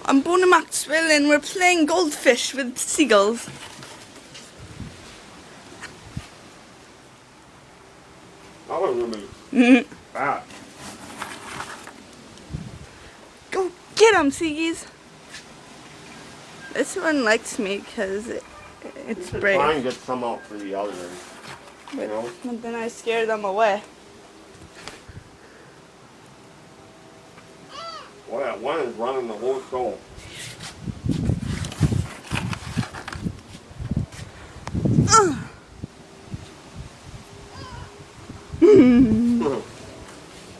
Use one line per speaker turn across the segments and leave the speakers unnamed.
I'm Bona Maxwell and we're playing goldfish with seagulls.
That was really bad.
Go get 'em, Seagies. This one likes me because it's brave.
Try and get some out for the others. You know?
But then I scare them away.
Well, that one is running the whole show.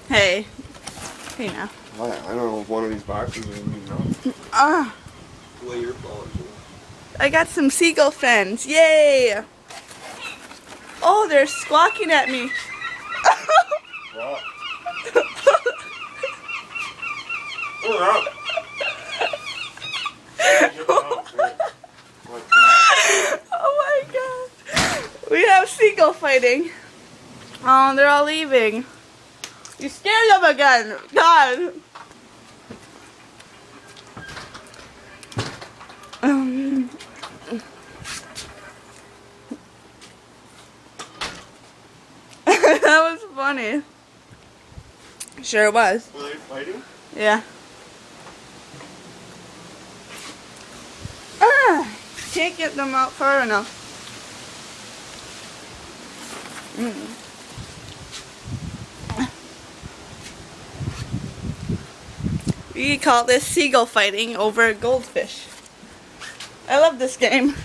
Hey. Hey now.
I don't know if one of these boxes is going to be enough. The way you're falling.
I got some seagull fans. Yay! Oh, they're squawking at me.
Wow. Oh
my god. We have seagull fighting. Oh, they're all leaving. You scared them again. God. That was funny. Sure was.
Were they fighting?
Yeah. Can't get them out far enough. We call this seagull fighting over goldfish. I love this game.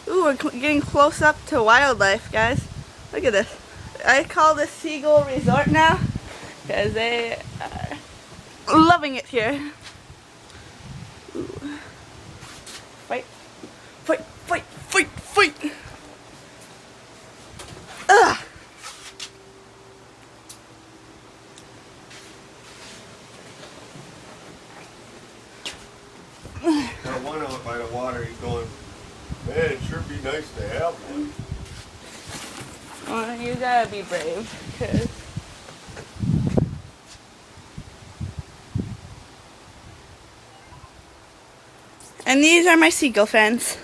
Ooh, we're getting close up to wildlife, guys. Look at this. I call this Seagull Resort now because they are loving it here. Ooh. Fight, fight, fight, fight, fight. Ugh.
Got one out by the water, he's going, man, it sure be nice to have one.
Well, you gotta be brave, cause and these are my seagull fans.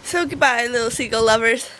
So goodbye, little seagull lovers.